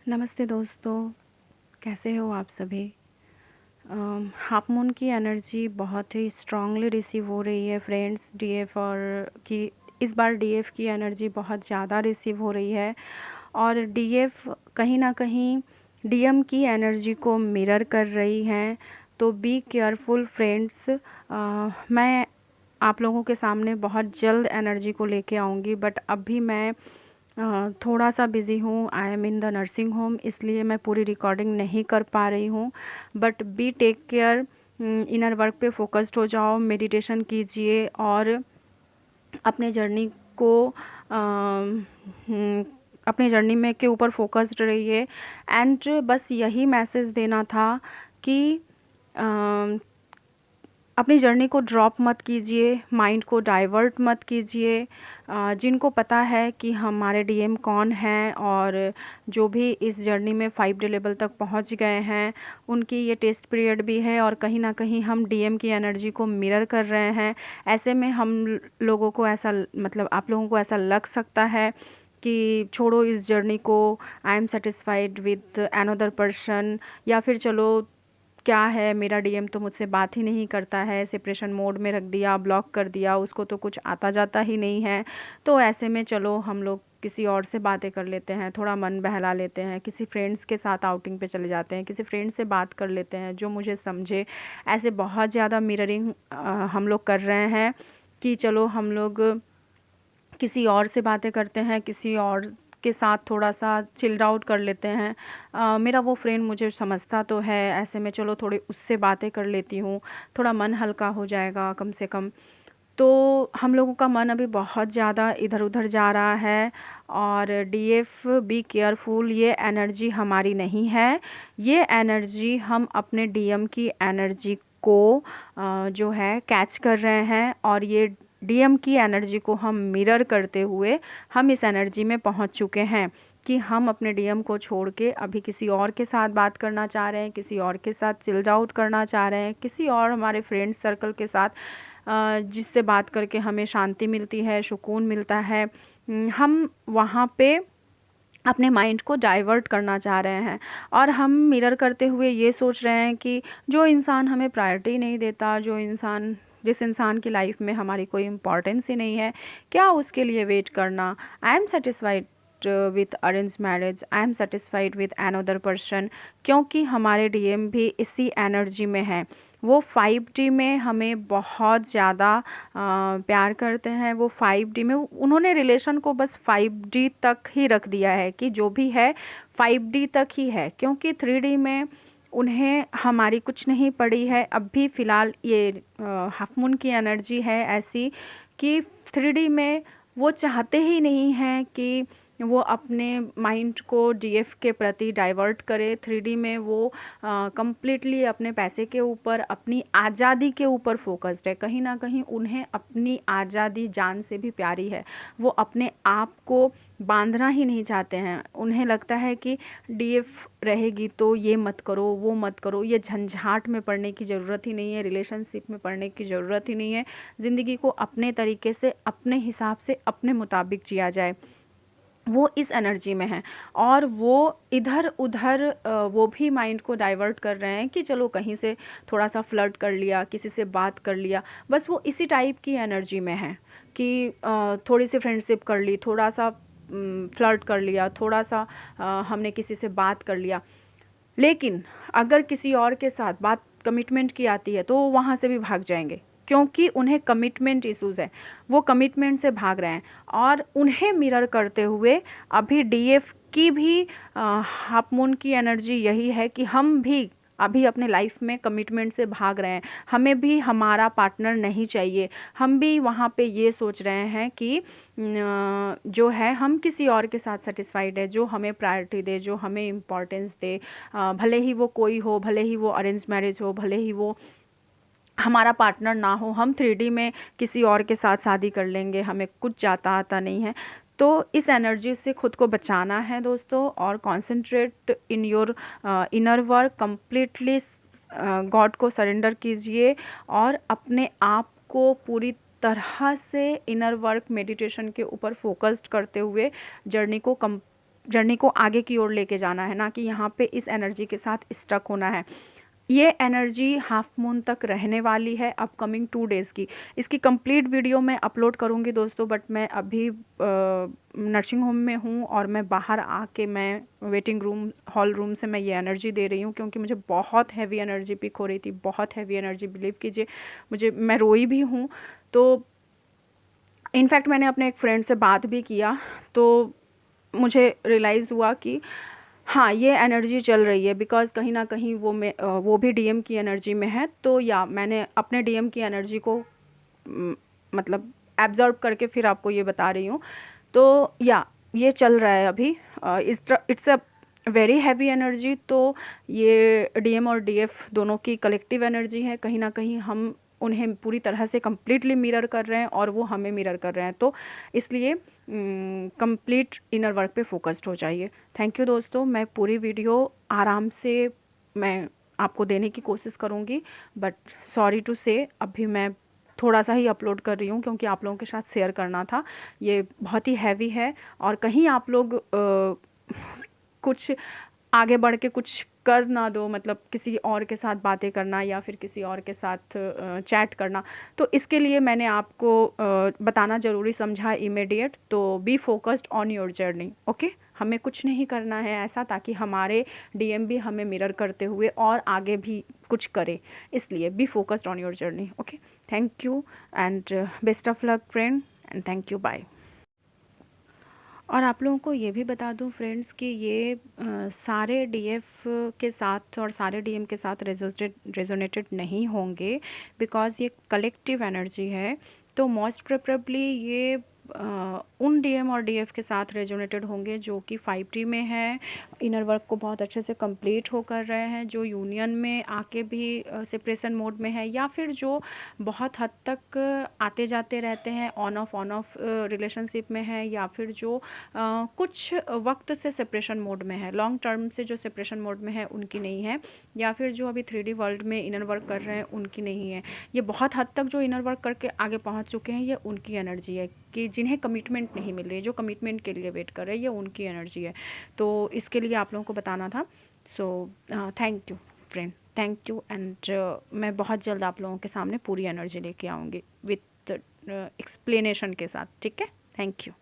नमस्ते दोस्तों, कैसे हो आप सभी। हाफ मून की एनर्जी बहुत ही स्ट्रांगली रिसीव हो रही है फ्रेंड्स। डीएफ और की इस बार डीएफ की एनर्जी बहुत ज़्यादा रिसीव हो रही है और डीएफ कहीं ना कहीं डीएम की एनर्जी को मिरर कर रही हैं। तो बी केयरफुल फ्रेंड्स। मैं आप लोगों के सामने बहुत जल्द एनर्जी को लेके आऊँगी, बट अभी मैं थोड़ा सा बिज़ी हूँ। I am in the nursing home, इसलिए मैं पूरी रिकॉर्डिंग नहीं कर पा रही हूँ। But be take care, inner work पे फोकस्ड हो जाओ, मेडिटेशन कीजिए और अपने जर्नी को अपने जर्नी में के ऊपर फोकस्ड रहिए। एंड बस यही मैसेज देना था कि अपनी जर्नी को ड्रॉप मत कीजिए, माइंड को डाइवर्ट मत कीजिए। जिनको पता है कि हमारे डीएम कौन हैं और जो भी इस जर्नी में 5D लेवल तक पहुंच गए हैं, उनकी ये टेस्ट पीरियड भी है और कहीं ना कहीं हम डीएम की एनर्जी को मिरर कर रहे हैं। ऐसे में हम लोगों को ऐसा आप लोगों को ऐसा लग सकता है कि छोड़ो इस जर्नी को, I am satisfied with another person, या फिर चलो क्या है, मेरा डीएम तो मुझसे बात ही नहीं करता है, सेपरेशन मोड में रख दिया, ब्लॉक कर दिया, उसको तो कुछ आता जाता ही नहीं है। तो ऐसे में चलो हम लोग किसी और से बातें कर लेते हैं, थोड़ा मन बहला लेते हैं, किसी फ्रेंड्स के साथ आउटिंग पे चले जाते हैं, किसी फ्रेंड से बात कर लेते हैं जो मुझे समझे। ऐसे बहुत ज़्यादा मिररिंग हम लोग कर रहे हैं कि चलो हम लोग किसी और से बातें करते हैं, किसी और के साथ थोड़ा सा चिल्ड आउट कर लेते हैं। मेरा वो फ्रेंड मुझे समझता तो है, ऐसे में चलो थोड़ी उससे बातें कर लेती हूँ, थोड़ा मन हल्का हो जाएगा कम से कम। तो हम लोगों का मन अभी बहुत ज़्यादा इधर उधर जा रहा है। और डीएफ बी केयरफुल, ये एनर्जी हमारी नहीं है। ये एनर्जी हम अपने डीएम की एनर्जी को जो है कैच कर रहे हैं और ये डीएम की एनर्जी को हम मिरर करते हुए हम इस एनर्जी में पहुंच चुके हैं कि हम अपने डीएम को छोड़ के अभी किसी और के साथ बात करना चाह रहे हैं, किसी और के साथ चिल्ड आउट करना चाह रहे हैं, किसी और हमारे फ्रेंड सर्कल के साथ जिससे बात करके हमें शांति मिलती है, सुकून मिलता है। हम वहाँ पे अपने माइंड को डाइवर्ट करना चाह रहे हैं और हम मिरर करते हुए ये सोच रहे हैं कि जो इंसान हमें प्रायोरिटी नहीं देता, जिस इंसान की लाइफ में हमारी कोई इम्पोर्टेंस ही नहीं है, क्या उसके लिए वेट करना। I am satisfied with arrange marriage, I am satisfied with another person, क्योंकि हमारे डीएम भी इसी एनर्जी में है। वो 5D में हमें बहुत ज़्यादा प्यार करते हैं। वो 5D में उन्होंने रिलेशन को बस 5D तक ही रख दिया है कि जो भी है 5D तक ही है, क्योंकि 3D में उन्हें हमारी कुछ नहीं पड़ी है। अभी फ़िलहाल ये हाफ मून की एनर्जी है ऐसी कि 3D में वो चाहते ही नहीं हैं कि वो अपने माइंड को डीएफ के प्रति डाइवर्ट करे। 3D में वो कम्प्लीटली अपने पैसे के ऊपर, अपनी आज़ादी के ऊपर फोकस्ड है। कहीं ना कहीं उन्हें अपनी आज़ादी जान से भी प्यारी है। वो अपने आप को बांधना ही नहीं चाहते हैं। उन्हें लगता है कि डीएफ रहेगी तो ये मत करो, वो मत करो, ये झंझाट में पड़ने की ज़रूरत ही नहीं है, रिलेशनशिप में पड़ने की ज़रूरत ही नहीं है। ज़िंदगी को अपने तरीके से, अपने हिसाब से, अपने मुताबिक जिया जाए। वो इस एनर्जी में है और वो इधर उधर वो भी माइंड को डाइवर्ट कर रहे हैं कि चलो कहीं से थोड़ा सा फ्लर्ट कर लिया, किसी से बात कर लिया। बस वो इसी टाइप की एनर्जी में है कि थोड़ी सी फ्रेंडशिप कर ली, थोड़ा सा फ्लर्ट कर लिया, थोड़ा सा हमने किसी से बात कर लिया। लेकिन अगर किसी और के साथ बात कमिटमेंट की आती है तो वो वहाँ से भी भाग जाएंगे, क्योंकि उन्हें कमिटमेंट इश्यूज़ है। वो कमिटमेंट से भाग रहे हैं और उन्हें मिरर करते हुए अभी डीएफ की भी हाफ मून की एनर्जी यही है कि हम भी अभी अपने लाइफ में कमिटमेंट से भाग रहे हैं। हमें भी हमारा पार्टनर नहीं चाहिए। हम भी वहाँ पे ये सोच रहे हैं कि जो है हम किसी और के साथ सेटिस्फाइड है, जो हमें प्रायोरिटी दे, जो हमें इम्पोर्टेंस दे। भले ही वो कोई हो, भले ही वो अरेंज मैरिज हो, भले ही वो हमारा पार्टनर ना हो, हम 3D में किसी और के साथ शादी कर लेंगे, हमें कुछ जाता आता नहीं है। तो इस एनर्जी से खुद को बचाना है दोस्तों और concentrate in your inner work. Completely God को सरेंडर कीजिए और अपने आप को पूरी तरह से इनर वर्क मेडिटेशन के ऊपर फोकस्ड करते हुए जर्नी को जर्नी को आगे की ओर लेके जाना है, ना कि यहाँ पे इस एनर्जी के साथ स्टक होना है। ये एनर्जी हाफ मून तक रहने वाली है, अपकमिंग 2 डेज़ की। इसकी कंप्लीट वीडियो मैं अपलोड करूँगी दोस्तों, बट मैं अभी नर्सिंग होम में हूँ और मैं बाहर आके मैं वेटिंग रूम हॉल रूम से मैं ये एनर्जी दे रही हूँ, क्योंकि मुझे बहुत हैवी एनर्जी पिक हो रही थी, बहुत हैवी एनर्जी, बिलीव कीजिए मुझे, मैं रोई भी हूँ। तो इनफैक्ट मैंने अपने एक फ्रेंड से बात भी किया, तो मुझे रियलाइज़ हुआ कि हाँ, ये एनर्जी चल रही है, बिकॉज़ कहीं न कहीं वो भी डीएम की एनर्जी में है। तो या मैंने अपने डीएम की एनर्जी को मतलब एब्ज़ॉर्ब करके फिर आपको ये बता रही हूँ। तो या ये चल रहा है अभी, it's a very heavy energy. तो ये डीएम और डीएफ दोनों की कलेक्टिव एनर्जी है, कहीं ना कहीं हम उन्हें पूरी तरह से कम्प्लीटली मिरर कर रहे हैं और वो हमें मिरर कर रहे हैं। तो इसलिए कंप्लीट इनर वर्क पे फोकस्ड हो जाइए। थैंक यू दोस्तों, मैं पूरी वीडियो आराम से मैं आपको देने की कोशिश करूँगी, बट सॉरी टू से अभी मैं थोड़ा सा ही अपलोड कर रही हूँ, क्योंकि आप लोगों के साथ शेयर करना था। ये बहुत ही हैवी है और कहीं आप लोग कुछ आगे बढ़ के कुछ कर ना दो, मतलब किसी और के साथ बातें करना या फिर किसी और के साथ चैट करना। तो इसके लिए मैंने आपको बताना ज़रूरी समझा इमीडिएट। तो B focused on your journey, okay. हमें कुछ नहीं करना है ऐसा ताकि हमारे डीएम भी हमें मिरर करते हुए और आगे भी कुछ करे, इसलिए be focused on your journey, okay. Thank you and best of luck friend, and thank you, bye. और आप लोगों को ये भी बता दूं फ्रेंड्स कि ये सारे डीएफ के साथ और सारे डीएम के साथ रेजोनेटेड नहीं होंगे, बिकॉज़ ये कलेक्टिव एनर्जी है। तो मोस्ट प्रेफरेबली ये उन डीएम और डीएफ के साथ रेजोनेटेड होंगे जो कि 5D में है, इनर वर्क को बहुत अच्छे से कंप्लीट हो कर रहे हैं, जो यूनियन में आके भी सेपरेशन मोड में है, या फिर जो बहुत हद तक आते जाते रहते हैं, ऑन ऑफ रिलेशनशिप में है, या फिर जो कुछ वक्त से सेपरेशन मोड में है, लॉन्ग टर्म से जो सेपरेशन मोड में है उनकी नहीं है, या फिर जो अभी 3D वर्ल्ड में इनर वर्क कर रहे हैं उनकी नहीं है। ये बहुत हद तक जो इनर वर्क करके आगे पहुंच चुके हैं, ये उनकी एनर्जी है, कि जिन्हें कमिटमेंट नहीं मिल रही है, जो कमिटमेंट के लिए वेट कर रहे हैं, ये उनकी एनर्जी है। तो इसके लिए आप लोगों को बताना था। So thank you friend, thank you, and मैं बहुत जल्द आप लोगों के सामने पूरी एनर्जी लेके आऊँगी विथ एक्सप्लेनेशन के साथ, ठीक है। Thank you.